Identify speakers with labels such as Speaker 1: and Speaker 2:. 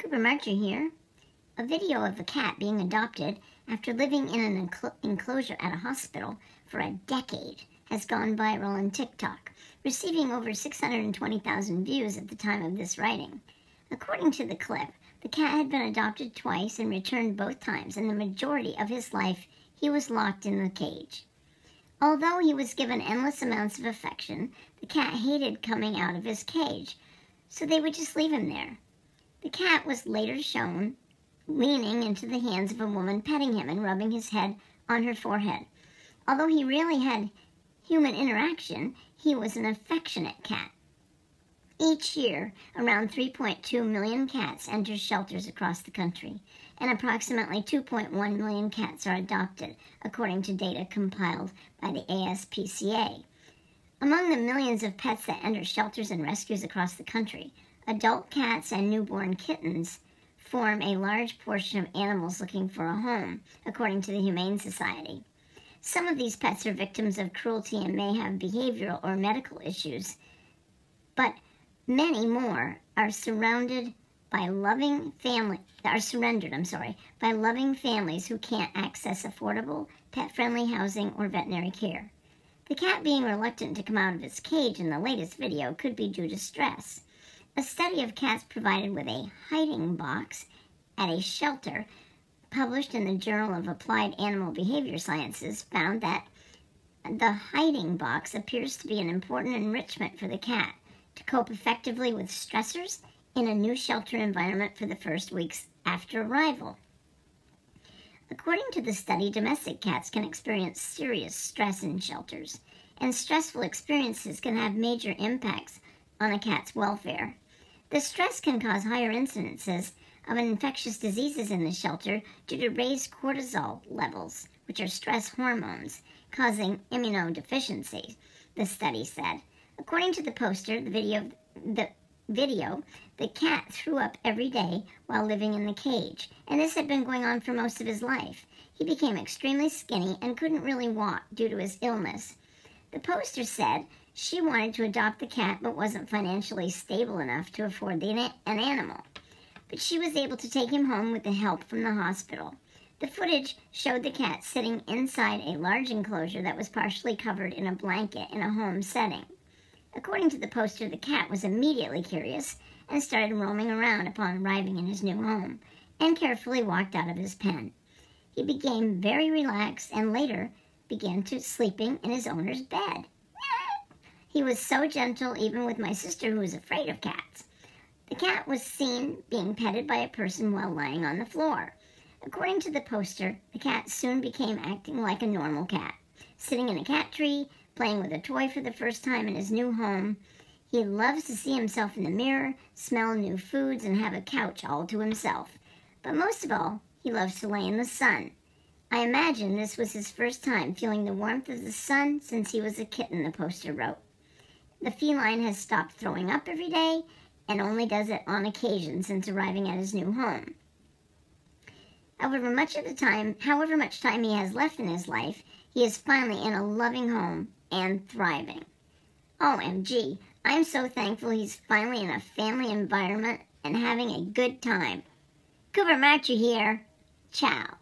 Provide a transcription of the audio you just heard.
Speaker 1: Cooper Marcher here. A video of a cat being adopted after living in an enclosure at a hospital for a decade has gone viral on TikTok, receiving over 620,000 views at the time of this writing. According to the clip, the cat had been adopted twice and returned both times, and the majority of his life he was locked in the cage. Although he was given endless amounts of affection, the cat hated coming out of his cage, so they would just leave him there. The cat was later shown leaning into the hands of a woman petting him and rubbing his head on her forehead. Although he rarely had human interaction, he was an affectionate cat. Each year, around 3.2 million cats enter shelters across the country, and approximately 2.1 million cats are adopted, according to data compiled by the ASPCA. Among the millions of pets that enter shelters and rescues across the country, adult cats and newborn kittens form a large portion of animals looking for a home, according to the Humane Society. Some of these pets are victims of cruelty and may have behavioral or medical issues, but many more are surrendered by loving families who can't access affordable, pet-friendly housing or veterinary care. The cat being reluctant to come out of its cage in the latest video could be due to stress. A study of cats provided with a hiding box at a shelter, published in the Journal of Applied Animal Behavior Sciences, found that the hiding box appears to be an important enrichment for the cat to cope effectively with stressors in a new shelter environment for the first weeks after arrival. According to the study, domestic cats can experience serious stress in shelters, and stressful experiences can have major impacts on a cat's welfare. The stress can cause higher incidences of infectious diseases in the shelter due to raised cortisol levels, which are stress hormones, causing immunodeficiency, the study said. According to the poster, the cat threw up every day while living in the cage, and this had been going on for most of his life. He became extremely skinny and couldn't really walk due to his illness. The poster said she wanted to adopt the cat but wasn't financially stable enough to afford an animal. But she was able to take him home with the help from the hospital. The footage showed the cat sitting inside a large enclosure that was partially covered in a blanket in a home setting. According to the poster, the cat was immediately curious and started roaming around upon arriving in his new home, and carefully walked out of his pen. He became very relaxed and later began sleeping in his owner's bed. He was so gentle even with my sister, who was afraid of cats. The cat was seen being petted by a person while lying on the floor. According to the poster, the cat soon became acting like a normal cat, sitting in a cat tree, playing with a toy for the first time in his new home. He loves to see himself in the mirror, smell new foods, and have a couch all to himself. But most of all, he loves to lay in the sun. I imagine this was his first time feeling the warmth of the sun since he was a kitten, the poster wrote. The feline has stopped throwing up every day and only does it on occasion since arriving at his new home. However much time he has left in his life, he is finally in a loving home and thriving. OMG, I'm so thankful he's finally in a family environment and having a good time. Cooper Marcher here. Ciao.